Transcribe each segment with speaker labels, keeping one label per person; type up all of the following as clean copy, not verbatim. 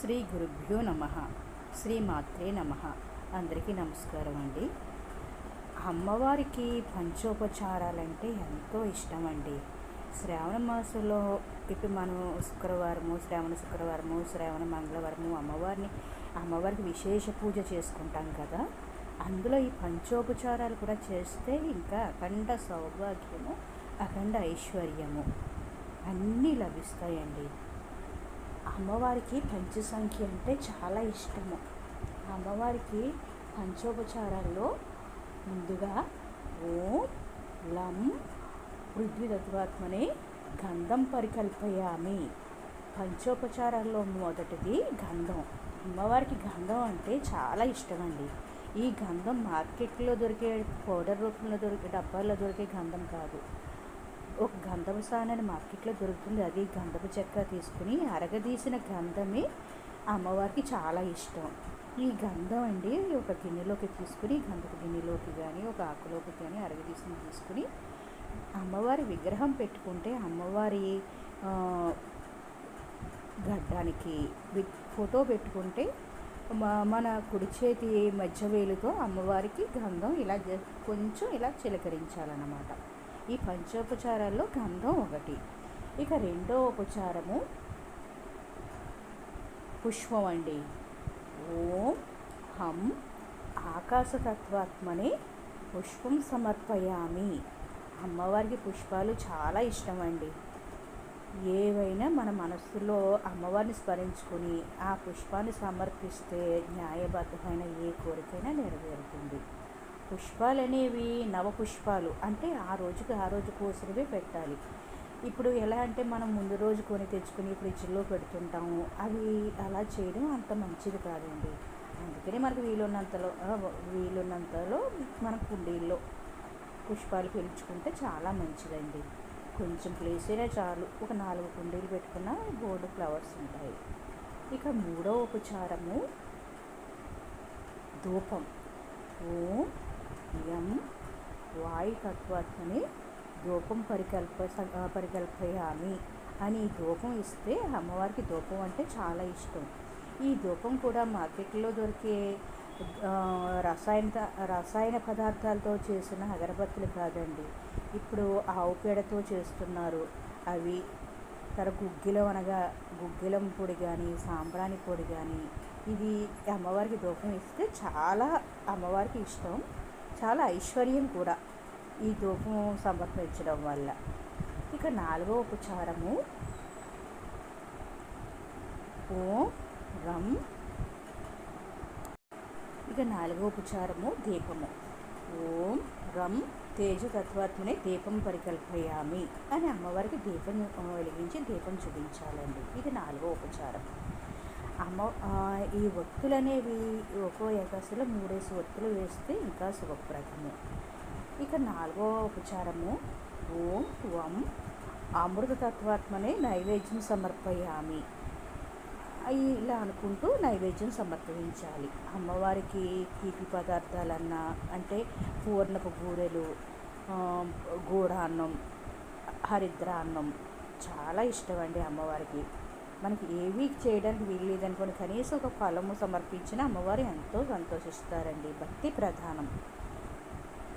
Speaker 1: శ్రీ గురుభ్యో నమ. శ్రీ మాత్రే నమ. అందరికీ నమస్కారం అండి. అమ్మవారికి పంచోపచారాలంటే ఎంతో ఇష్టం అండి. శ్రావణ మాసంలో ఇప్పుడు మనం శ్రావణ శుక్రవారము, శ్రావణ మంగళవారము అమ్మవారికి విశేష పూజ చేసుకుంటాం కదా. అందులో ఈ పంచోపచారాలు కూడా చేస్తే ఇంకా అఖండ సౌభాగ్యము, అఖండ ఐశ్వర్యము అన్నీ లభిస్తాయండి. అమ్మవారికి పంచసంఖ్య అంటే చాలా ఇష్టము. అమ్మవారికి పంచోపచారాల్లో ముందుగా ఓం లం పృథ్వీతత్వాత్మనే గంధం పరికల్పయామి. పంచోపచారాల్లో మొదటిది గంధం. అమ్మవారికి గంధం అంటే చాలా ఇష్టమండి. ఈ గంధం మార్కెట్లో దొరికే పౌడర్ రూపంలో దొరికే డబ్బాల్లో దొరికే గంధం కాదు. ఒక గంధపు సానని మార్కెట్లో దొరుకుతుంది. అది గంధపు చెక్క తీసుకుని అరగదీసిన గంధమే అమ్మవారికి చాలా ఇష్టం. ఈ గంధం అండి ఒక గిన్నెలోకి తీసుకుని, గంధపు గిన్నెలోకి కానీ ఒక ఆకులోకి కానీ అరగదీసిన తీసుకుని అమ్మవారి విగ్రహం పెట్టుకుంటే అమ్మవారి గడ్డానికి ఫోటో పెట్టుకుంటే మన కుడి చేతి మధ్య వేలుతో అమ్మవారికి గంధం ఇలా కొంచెం ఇలా చిలకరించాలన్నమాట. ఈ పంచోపచారాల్లో గంధం ఒకటి. ఇక రెండో ఉపచారము పుష్పం అండి. ఓం హం ఆకాశతత్వాత్మనే పుష్పం సమర్పయామి. అమ్మవారికి పుష్పాలు చాలా ఇష్టం అండి. ఏవైనా మన మనస్సులో అమ్మవారిని స్మరించుకొని ఆ పుష్పాన్ని సమర్పిస్తే న్యాయబద్ధమైన ఏ కోరికైనా నెరవేరుతుంది. పుష్పాలు అనేవి నవపుష్పాలు అంటే ఆ రోజు కోసమే పెట్టాలి. ఇప్పుడు ఎలా అంటే మనం ముందు రోజు కొని తెచ్చుకొని ఫ్రిడ్జ్లో పెడుతుంటాము. అవి అలా చేయడం అంత మంచిది కాదండి. అందుకని మనకు వీలున్నంతలో మన కుండీల్లో పుష్పాలు పెంచుకుంటే చాలా మంచిదండి. కొంచెం ప్లేస్ అయినా చాలు. ఒక 4 కుండీలు పెట్టుకున్న బోర్డు ఫ్లవర్స్ ఉంటాయి. ఇక మూడో ఉపచారము ధూపం. ఓం యం వాయుతత్వాత్మనే ధూపం పరికల్పయామి అని ధూపం ఇస్తే అమ్మవారికి ధూపం అంటే చాలా ఇష్టం. ఈ ధూపం కూడా మార్కెట్లో దొరికే రసాయన పదార్థాలతో చేసిన అగరబత్తులు కాదండి. ఇప్పుడు ఆవు పేడతో చేస్తున్నారు. అవి గుగ్గిలం పొడి కానీ సాంబ్రాణి పొడి కానీ ఇది అమ్మవారికి ధూపం ఇస్తే చాలా అమ్మవారికి ఇష్టం, చాలా ఐశ్వర్యం కూడా ఈ ధూపం సమర్పించడం వల్ల. ఇక నాలుగో ఉపచారము ఓం రం. ఇక నాలుగో ఉపచారము దీపము. ఓం రం తేజతత్వాత్మనే దీపం పరికల్పయామి అని అమ్మవారికి దీపం వెలిగించి దీపం చూపించాలండి. ఇది నాలుగో ఉపచారం. ఈ ఒత్తులు అనేవి ఒక్కో ఏకాశిలో 3 ఒత్తులు వేస్తే ఇంకా శుభప్రదము. ఇక నాలుగో ఉపచారము ఓం వం అమృతతత్వాత్మనే నైవేద్యం సమర్పయామి. ఇలా అనుకుంటూ నైవేద్యం సమర్పించాలి. అమ్మవారికి తీపి పదార్థాలన్నా అంటే పూర్ణపు బూరెలు, గూడాన్నం, హరిద్రాన్నం చాలా ఇష్టం అండి అమ్మవారికి. మనకి ఏవి చేయడానికి వీల్లేదనుకోండి కనీసం ఒక ఫలము సమర్పించిన అమ్మవారు ఎంతో సంతోషిస్తారండి. భక్తి ప్రధానం.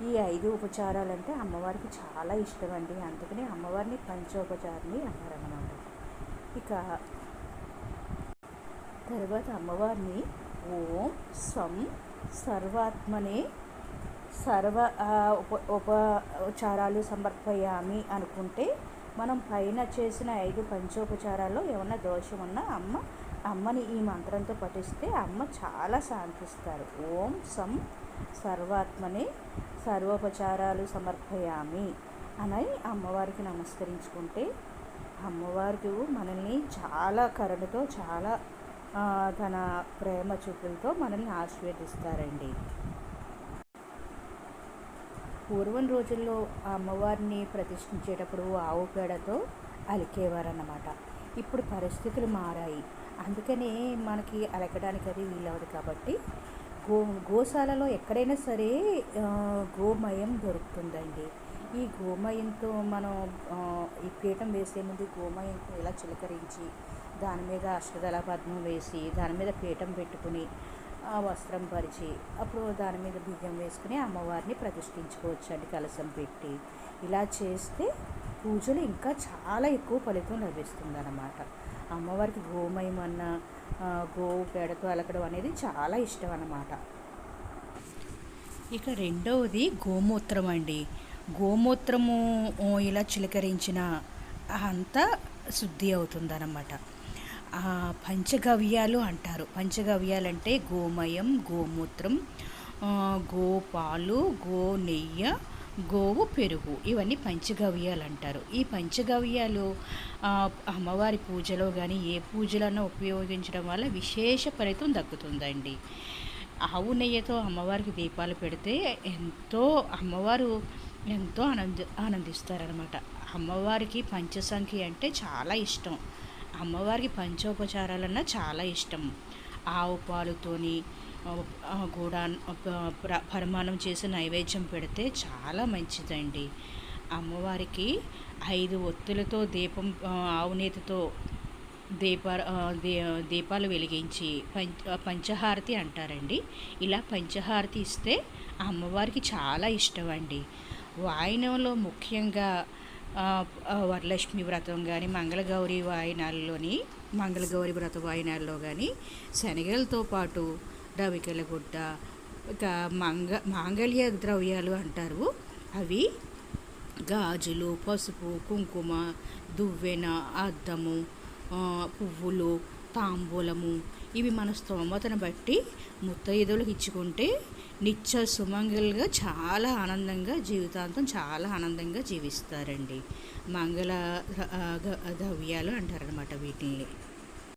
Speaker 1: ఈ 5 ఉపచారాలంటే అమ్మవారికి చాలా ఇష్టం అండి. అందుకని అమ్మవారిని పంచోపచారిని అన్నారన్నమాట. ఇక తర్వాత అమ్మవారిని ఓం స్వం సర్వాత్మనే ఉపచారాలు సమర్పయామి అనుకుంటే మనం పైన చేసిన 5 పంచోపచారాల్లో ఏమన్నా దోషం ఉన్నా అమ్మని ఈ మంత్రంతో పఠిస్తే అమ్మ చాలా శాంతిస్తారు. ఓం సం సర్వాత్మనే సర్వోపచారాలు సమర్పయామి అని అమ్మవారికి నమస్కరించుకుంటే అమ్మవారికి మనల్ని చాలా కరుణతో చాలా తన ప్రేమ చూపులతో మనల్ని ఆశీర్వదిస్తారండి. పూర్వం రోజుల్లో అమ్మవారిని ప్రతిష్ఠించేటప్పుడు ఆవు పేడతో అలికేవారన్నమాట. ఇప్పుడు పరిస్థితులు మారాయి. అందుకనే మనకి అలకడానికి అది వీలవదు కాబట్టి గోశాలలో ఎక్కడైనా సరే గోమయం దొరుకుతుందండి. ఈ గోమయంతో మనం ఈ పీఠం వేసే ముందు గోమయంతో ఇలా చిలకరించి దాని మీద అష్టదళ పద్మం వేసి దాని మీద పీఠం పెట్టుకుని ఆ వస్త్రం పరిచి అప్పుడు దాని మీద బియ్యం వేసుకుని అమ్మవారిని ప్రతిష్ఠించుకోవచ్చు అండి, కలశం పెట్టి. ఇలా చేస్తే పూజలు ఇంకా చాలా ఎక్కువ ఫలితం లభిస్తుంది అన్నమాట. అమ్మవారికి గోమయం అన్న గోవు పేడతో అలకడం అనేది చాలా ఇష్టం అన్నమాట. ఇక రెండవది గోమూత్రం అండి. గోమూత్రము ఇలా చిలకరించిన అంతా శుద్ధి అవుతుందన్నమాట. పంచగవ్యాలు అంటారు. పంచగవ్యాలు అంటే గోమయం, గోమూత్రం, గోపాలు, గో నెయ్యి, గోవు పెరుగు, ఇవన్నీ పంచగవ్యాలు అంటారు. ఈ పంచగవ్యాలు అమ్మవారి పూజలో కానీ ఏ పూజలన్నా ఉపయోగించడం వల్ల విశేష ఫలితం దక్కుతుందండి. ఆవు నెయ్యితో అమ్మవారికి దీపాలు పెడితే అమ్మవారు ఎంతో ఆనందిస్తారనమాట. అమ్మవారికి పంచసంఖ్య అంటే చాలా ఇష్టం. అమ్మవారికి పంచోపచారాలన్నా చాలా ఇష్టం. ఆవు పాలుతోని కూడా పరిమాణం చేసి నైవేద్యం పెడితే చాలా మంచిదండి. అమ్మవారికి 5 ఒత్తులతో దీపం, ఆవు నేతితో దీపాలు వెలిగించి పంచహారతి అంటారండి. ఇలా పంచహారతి ఇస్తే అమ్మవారికి చాలా ఇష్టం అండి. వాయినంలో ముఖ్యంగా వరలక్ష్మి వ్రతం కానీ మంగళగౌరి వ్రత వాయినాల్లో కానీ శనగలతో పాటు రవికెల గుడ్డ, ఇక మాంగళ్య ద్రవ్యాలు అంటారు, అవి గాజులు, పసుపు, కుంకుమ, దువ్వెన, అద్దము, పువ్వులు, తాంబూలము, ఇవి మన స్తోమతను బట్టి ముత్తైదువులకు ఇచ్చుకుంటే నిత్య సుమంగళిగా చాలా ఆనందంగా జీవితాంతం చాలా ఆనందంగా జీవిస్తారండి. మంగళ ద్రవ్యాలు అంటారనమాట వీటిని.